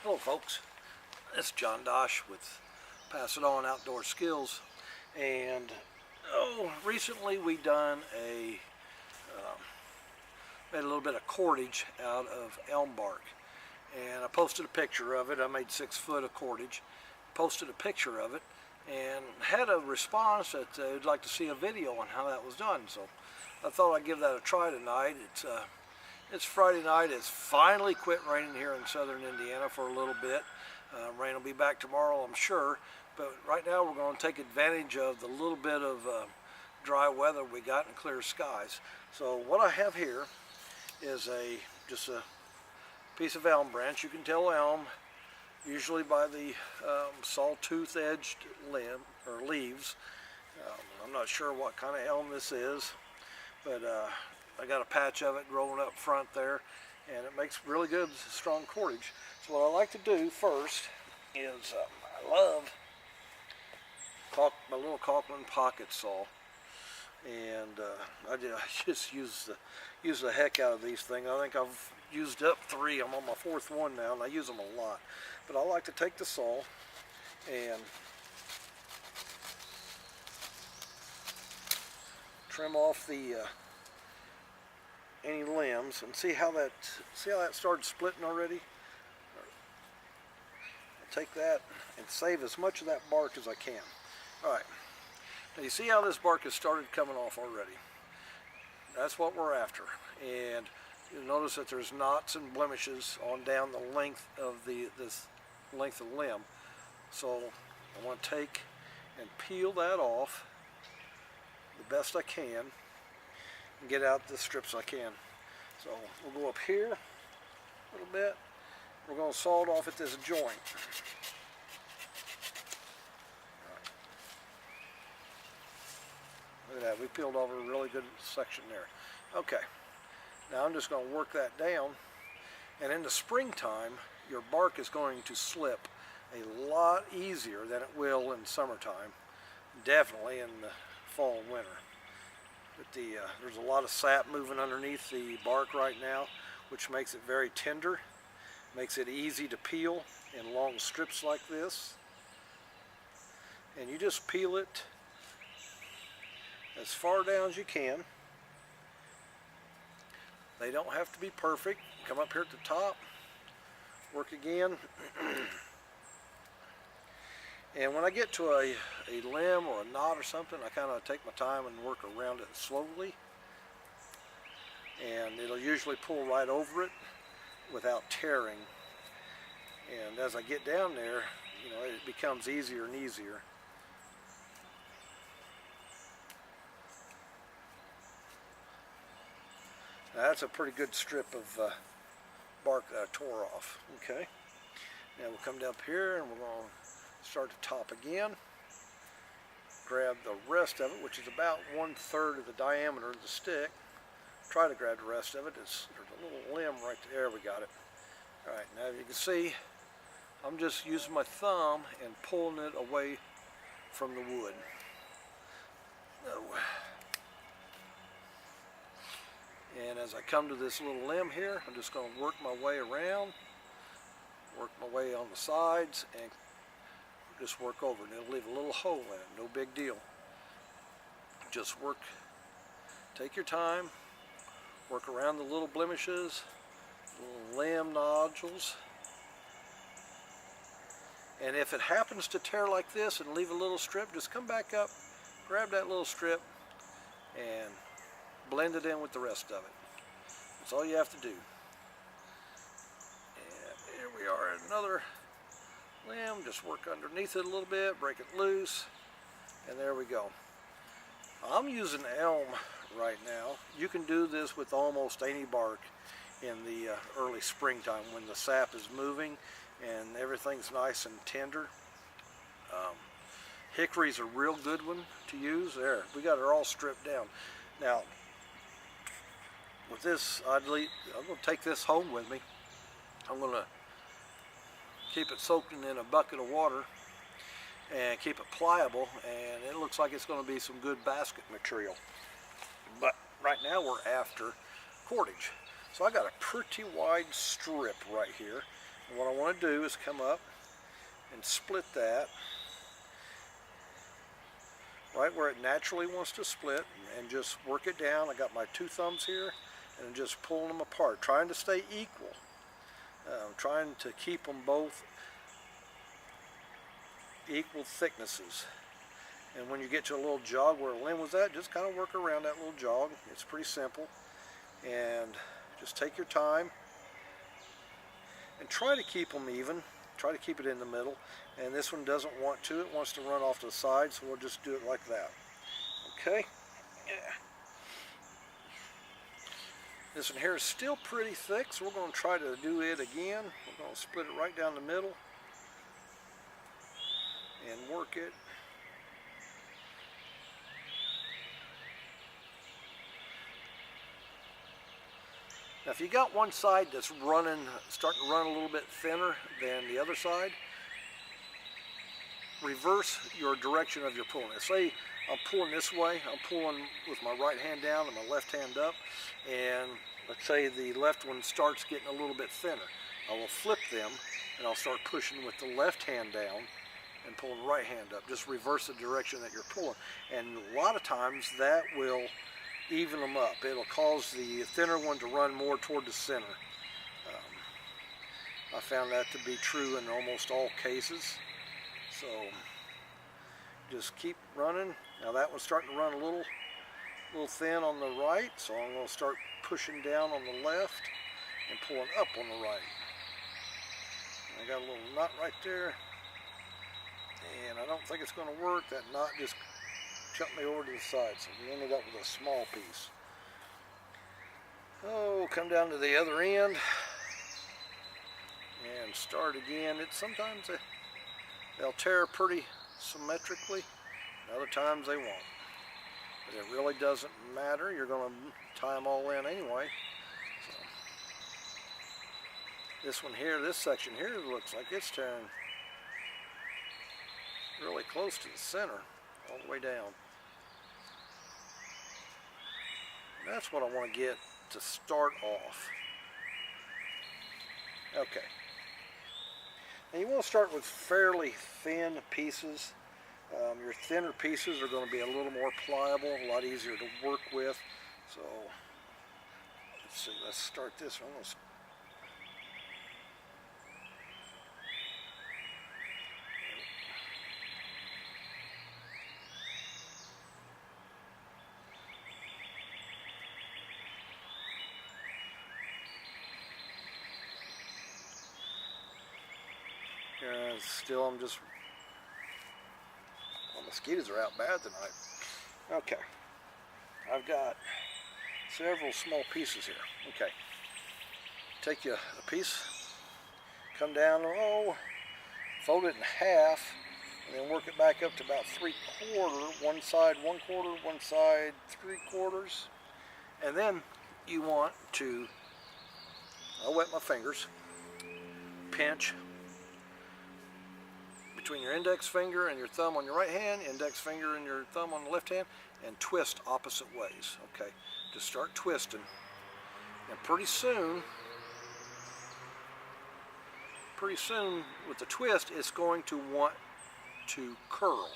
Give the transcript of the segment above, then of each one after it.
Hello folks, it's John Dosh with Pass It On Outdoor Skills, and recently we done made a little bit of cordage out of elm bark, and I posted a picture of it. I made 6 foot of cordage, posted a picture of it, and had a response that they'd like to see a video on how that was done. So I thought I'd give that a try tonight. It's Friday night. It's finally quit raining here in southern Indiana for a little bit. Rain will be back tomorrow, I'm sure. But right now we're going to take advantage of the little bit of dry weather we got and clear skies. So what I have here is just a piece of elm branch. You can tell elm usually by the sawtooth edged limb or leaves. I'm not sure what kind of elm this is, but I got a patch of it growing up front there, and it makes really good, strong cordage. So what I like to do first is I love my little Coughlin pocket saw, and I just use the heck out of these things. I think I've used up 3. I'm on my 4th one now, and I use them a lot. But I like to take the saw and trim off the any limbs, and see how that started splitting already. I'll take that and save as much of that bark as I can. All right, now you see how this bark has started coming off already. That's what we're after, and you'll notice that there's knots and blemishes on down the length of this length of limb. So I want to take and peel that off the best I can and get out the strips I can. So we'll go up here a little bit. We're going to saw it off at this joint. Look at that, we peeled off a really good section there. Okay, now I'm just going to work that down, and in the springtime your bark is going to slip a lot easier than it will in summertime, definitely in the fall and winter. But there's a lot of sap moving underneath the bark right now, which makes it very tender, makes it easy to peel in long strips like this. And you just peel it as far down as you can. They don't have to be perfect. Come up here at the top, work again. And when I get to a limb or a knot or something, I kind of take my time and work around it slowly. And it'll usually pull right over it without tearing. And as I get down there, you know, it becomes easier and easier. Now that's a pretty good strip of bark that I tore off. Okay. Now we'll come down up here and we're going to start the top again. Grab the rest of it, which is about 1/3 of the diameter of the stick. Try to grab the rest of it. There's a little limb right there. We got it. All right, now you can see I'm just using my thumb and pulling it away from the wood. And as I come to this little limb here, I'm just going to work my way around, work my way on the sides, and just work over, and it'll leave a little hole in it. No big deal. Just work, take your time, work around the little blemishes, little limb nodules. And if it happens to tear like this and leave a little strip, just come back up, grab that little strip, and blend it in with the rest of it. That's all you have to do. And here we are at another limb. Just work underneath it a little bit, break it loose, and there we go. I'm using elm right now. You can do this with almost any bark in the early springtime when the sap is moving and everything's nice and tender. Hickory's a real good one to use. There, we got her all stripped down. Now, with this, I'm going to take this home with me. I'm going to keep it soaked in a bucket of water and keep it pliable, and it looks like it's going to be some good basket material. But right now we're after cordage. So I got a pretty wide strip right here, And what I want to do is come up and split that right where it naturally wants to split, and just work it down. I got my two thumbs here, and I'm just pulling them apart, trying to stay equal. Trying to keep them both equal thicknesses. And when you get to a little jog where Lynn was at, just kind of work around that little jog. It's pretty simple. And just take your time and try to keep them even. Try to keep it in the middle. And this one doesn't want to. It wants to run off to the side, so we'll just do it like that. Okay? Yeah. This one here is still pretty thick, so we're going to try to do it again. We're going to split it right down the middle and work it. Now if you got one side that's starting to run a little bit thinner than the other side, reverse your direction of your pulling. Say I'm pulling this way, I'm pulling with my right hand down and my left hand up, and let's say the left one starts getting a little bit thinner. I will flip them and I'll start pushing with the left hand down and pulling the right hand up. Just reverse the direction that you're pulling. And a lot of times that will even them up. It'll cause the thinner one to run more toward the center. I found that to be true in almost all cases. So just keep running. Now that one's starting to run a little thin on the right, so I'm going to start pushing down on the left and pulling up on the right. I got a little knot right there, and I don't think it's going to work. That knot just jumped me over to the side, so we ended up with a small piece. Oh, come down to the other end and start again. Sometimes they'll tear pretty symmetrically, and other times they won't. But it really doesn't matter. You're going to tie them all in anyway. So this one here, this section here, looks like it's tearing really close to the center, all the way down. And that's what I want to get to start off. Okay. Now you want to start with fairly thin pieces. Your thinner pieces are going to be a little more pliable, a lot easier to work with. So let's see, let's start this one. Still, I'm just, well, mosquitoes are out bad tonight. Okay, I've got several small pieces here. Okay, take you a piece, come down, fold it in half, and then work it back up to about 3/4, one side 1/4, one side 3/4, and then you want to, I'll wet my fingers, pinch between your index finger and your thumb on your right hand, index finger and your thumb on the left hand, and twist opposite ways. Okay, just start twisting, and pretty soon with the twist, it's going to want to curl,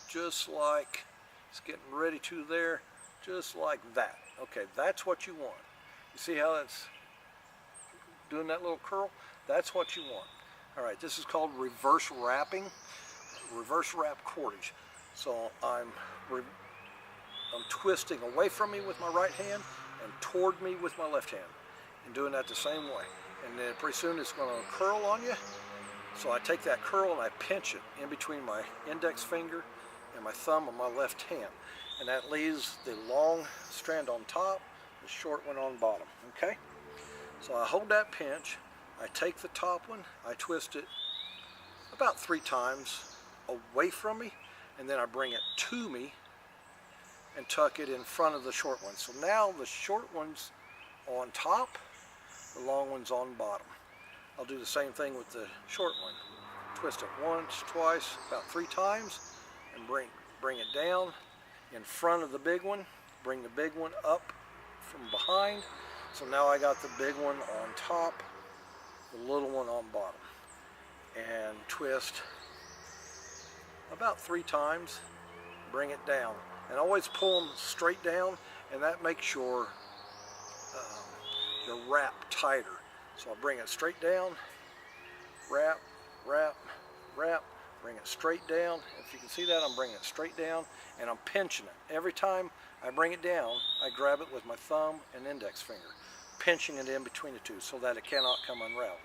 just like it's getting ready to there, just like that. Okay, that's what you want. You see how that's doing that little curl? That's what you want. All right, this is called reverse wrapping, reverse wrap cordage. So I'm twisting away from me with my right hand and toward me with my left hand, and doing that the same way. And then pretty soon it's going to curl on you. So I take that curl and I pinch it in between my index finger and my thumb on my left hand. And that leaves the long strand on top, the short one on bottom, okay? So I hold that pinch, I take the top one, I twist it about 3 times away from me, and then I bring it to me and tuck it in front of the short one. So now the short one's on top, the long one's on bottom. I'll do the same thing with the short one. Twist it once, twice, about 3 times, and bring it down in front of the big one, bring the big one up from behind. So now I got the big one on top the little one on bottom, and twist about 3 times, bring it down, and always pull them straight down, and that makes your wrap tighter. So I'll bring it straight down, wrap, wrap, wrap, bring it straight down. If you can see that, I'm bringing it straight down, and I'm pinching it. Every time I bring it down, I grab it with my thumb and index finger, pinching it in between the two so that it cannot come unraveled.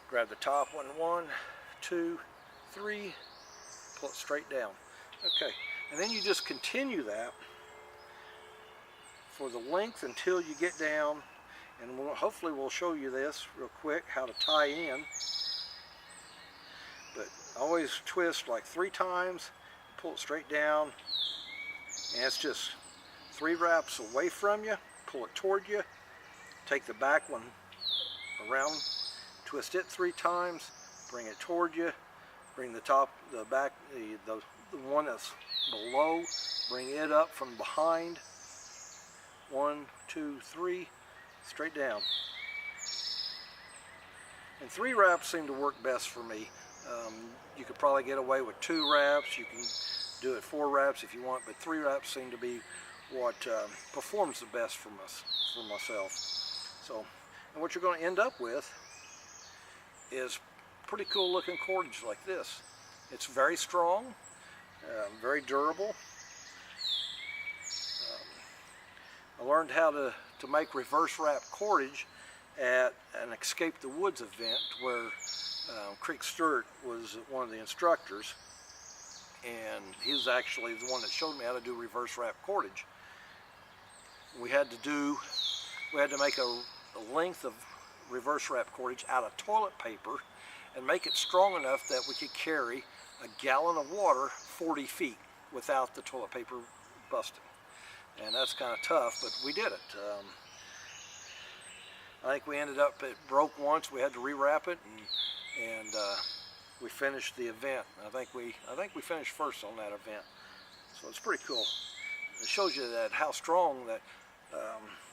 Grab the top one, 1, 2, 3, pull it straight down. Okay, and then you just continue that for the length until you get down, and hopefully we'll show you this real quick, how to tie in. But always twist like 3 times, pull it straight down, and it's just 3 wraps away from you, pull it toward you, take the back one around, twist it 3 times, bring it toward you, bring the top, the back, the one that's below, bring it up from behind, 1, 2, 3, straight down. And 3 wraps seem to work best for me. You could probably get away with 2 wraps. You can do it 4 wraps if you want, but 3 wraps seem to be what performs the best for myself. So, and what you're going to end up with is pretty cool looking cordage like this. It's very strong, very durable. I learned how to make reverse wrap cordage at an Escape the Woods event where Creek Stewart was one of the instructors, and he was actually the one that showed me how to do reverse wrap cordage. We had to make a length of reverse wrap cordage out of toilet paper and make it strong enough that we could carry a gallon of water 40 feet without the toilet paper busting. And that's kind of tough, but we did it. I think we ended up, it broke once, we had to rewrap it, and we finished the event. I think we finished first on that event. So it's pretty cool. It shows you that how strong that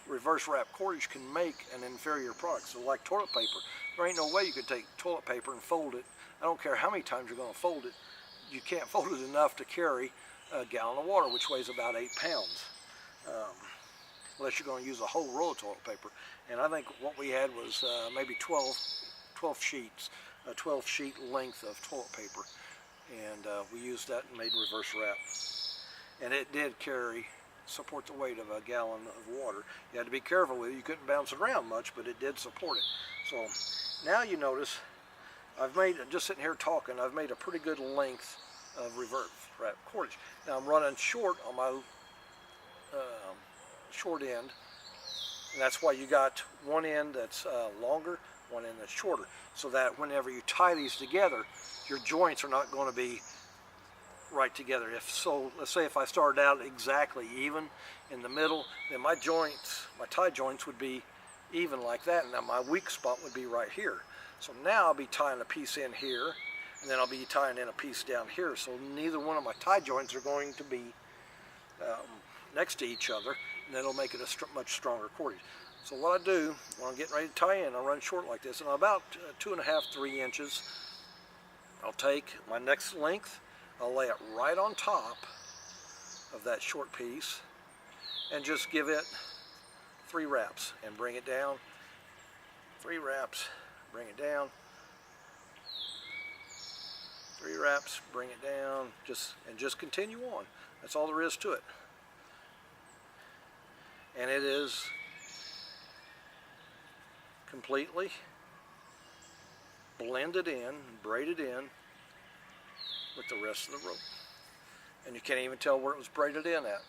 reverse wrap cordage can make an inferior product. So like toilet paper, there ain't no way you could take toilet paper and fold it. I don't care how many times you're going to fold it, you can't fold it enough to carry a gallon of water, which weighs about 8 pounds. Unless you're going to use a whole roll of toilet paper. And I think what we had was maybe 12 sheets, a 12 sheet length of toilet paper. And we used that and made reverse wrap. And it did support the weight of a gallon of water. You had to be careful with it. You couldn't bounce it around much, but it did support it. So now you notice, just sitting here talking, I've made a pretty good length of reverse wrap cordage. Now I'm running short on my short end, and that's why you got one end that's longer, one end that's shorter, so that whenever you tie these together, your joints are not going to be right together. Let's say if I started out exactly even in the middle, then my tie joints would be even like that, and now my weak spot would be right here. So now I'll be tying a piece in here, and then I'll be tying in a piece down here, so neither one of my tie joints are going to be next to each other, and that'll make it a much stronger cordage. So what I do when I'm getting ready to tie in, I run short like this, and about 2.5, 3 inches, I'll take my next length, I'll lay it right on top of that short piece, and just give it 3 wraps, and bring it down, 3 wraps, bring it down, 3 wraps, bring it down, just continue on. That's all there is to it. And it is completely blended in, braided in with the rest of the rope. And you can't even tell where it was braided in at,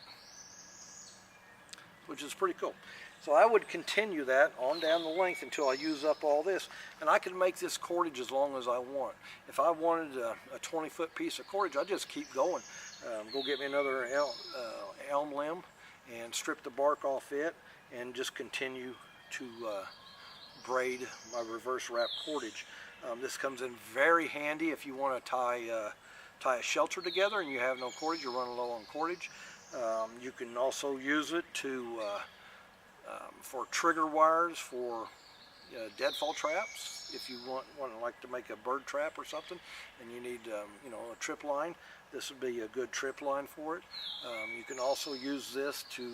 which is pretty cool. So I would continue that on down the length until I use up all this. And I can make this cordage as long as I want. If I wanted a 20-foot piece of cordage, I'd just keep going. Go get me another elm limb and strip the bark off it, and just continue to braid my reverse wrap cordage. This comes in very handy if you want to tie a shelter together and you have no cordage, you're running low on cordage. You can also use it for trigger wires for deadfall traps. If you want like to make a bird trap or something, and you need you know, a trip line, this would be a good trip line for it. You can also use this to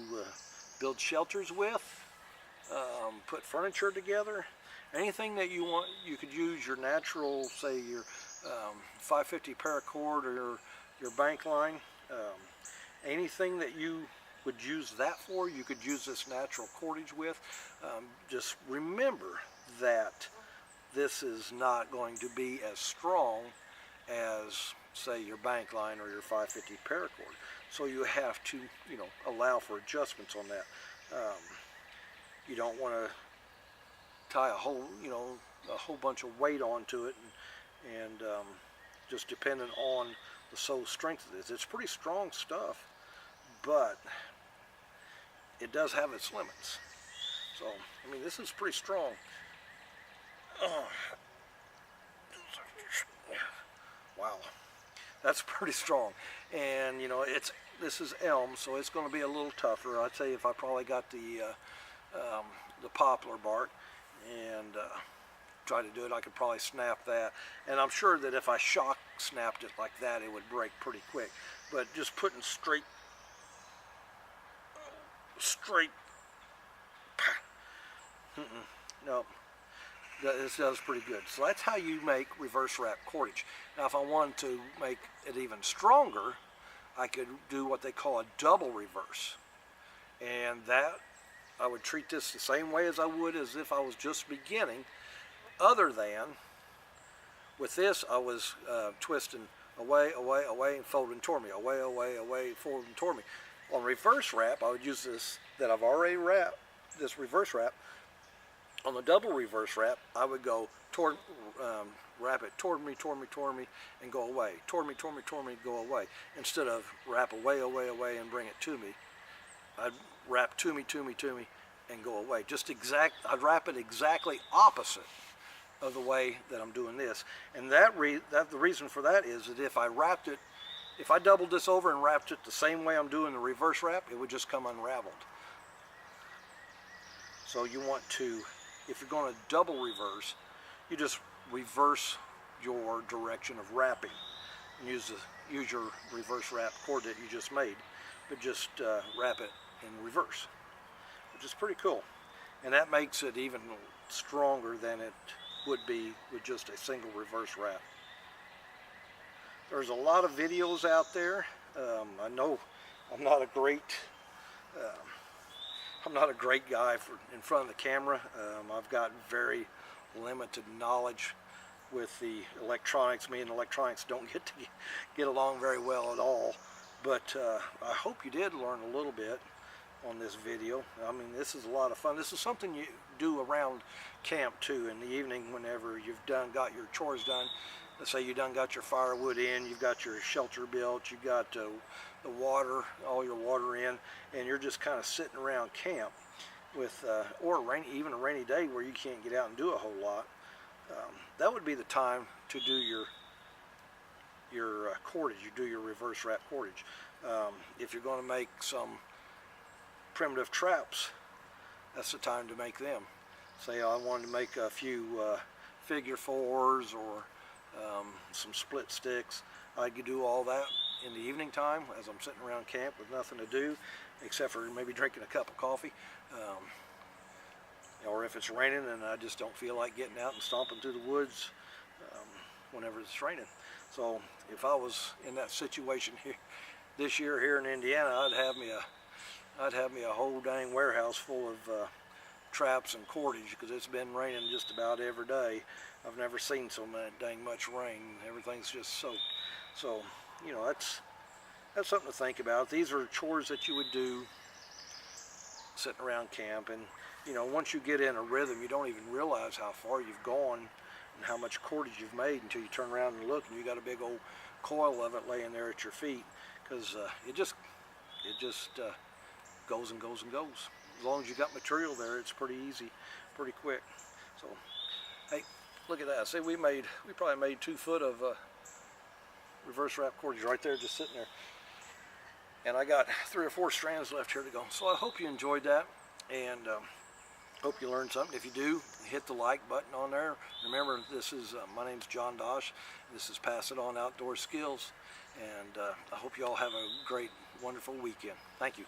build shelters with, put furniture together, anything that you want. You could use your natural, say your 550 paracord or your bank line. Anything that you would use that for, you could use this natural cordage with. Just remember that this is not going to be as strong as, say, your bank line or your 550 paracord. So you have to, you know, allow for adjustments on that. You don't want to tie a whole, you know, a whole bunch of weight onto it, and just depending on the sole strength of this. It's pretty strong stuff, but it does have its limits. So, I mean, this is pretty strong. Wow, that's pretty strong. And you know, this is elm, so it's going to be a little tougher. I'd say if I probably got the poplar bark and try to do it, I could probably snap that. And I'm sure that if I shock snapped it like that, it would break pretty quick. But just putting straight, no, this does pretty good. So that's how you make reverse wrap cordage. Now if I wanted to make it even stronger, I could do what they call a double reverse. And that, I would treat this the same way as I would as if I was just beginning, other than with this I was twisting away, away, away, and folding toward me, away, away, away, folding toward me. On reverse wrap, I would use this that I've already wrapped, this reverse wrap. On the double reverse wrap, I would go toward, wrap it toward me, and go away. Toward me, go away. Instead of wrap away, away, away, and bring it to me, I'd wrap to me, and go away. I'd wrap it exactly opposite of the way that I'm doing this. And the reason for that is that if I doubled this over and wrapped it the same way I'm doing the reverse wrap, it would just come unraveled. So you want to, if you're going to double reverse, you just reverse your direction of wrapping and use your reverse wrap cord that you just made, but just wrap it in reverse, which is pretty cool. And that makes it even stronger than it would be with just a single reverse wrap. There's a lot of videos out there. I know I'm not a great guy in front of the camera. I've got very limited knowledge with the electronics. Me and electronics don't get along very well at all. But I hope you did learn a little bit on this video. I mean, this is a lot of fun. This is something you do around camp too in the evening whenever you've got your chores done. Let's say you done got your firewood in, you've got your shelter built, you've got the water, all your water in, and you're just kind of sitting around camp with, or even a rainy day where you can't get out and do a whole lot. That would be the time to do your cordage. You do your reverse wrap cordage. If you're going to make some primitive traps, that's the time to make them. Say I wanted to make a few figure fours or some split sticks. I could do all that in the evening time as I'm sitting around camp with nothing to do except for maybe drinking a cup of coffee, or if it's raining and I just don't feel like getting out and stomping through the woods whenever it's raining. So if I was in that situation here this year here in Indiana, I'd have me a whole dang warehouse full of traps and cordage, because it's been raining just about every day. I've never seen so dang much rain. Everything's just soaked. So, you know, that's something to think about. These are chores that you would do sitting around camp, and you know, once you get in a rhythm, you don't even realize how far you've gone and how much cordage you've made until you turn around and look and you got a big old coil of it laying there at your feet, because it just goes and goes and goes. As long as you got material there, it's pretty easy, pretty quick. So, hey, look at that. See, we probably made 2 foot of reverse wrap cordage right there, just sitting there. And I got 3 or 4 strands left here to go. So I hope you enjoyed that. And Hope you learned something. If you do, hit the like button on there. Remember, this is my name's John Dosh. This is Pass It On Outdoor Skills, and I hope you all have a great, wonderful weekend. Thank you.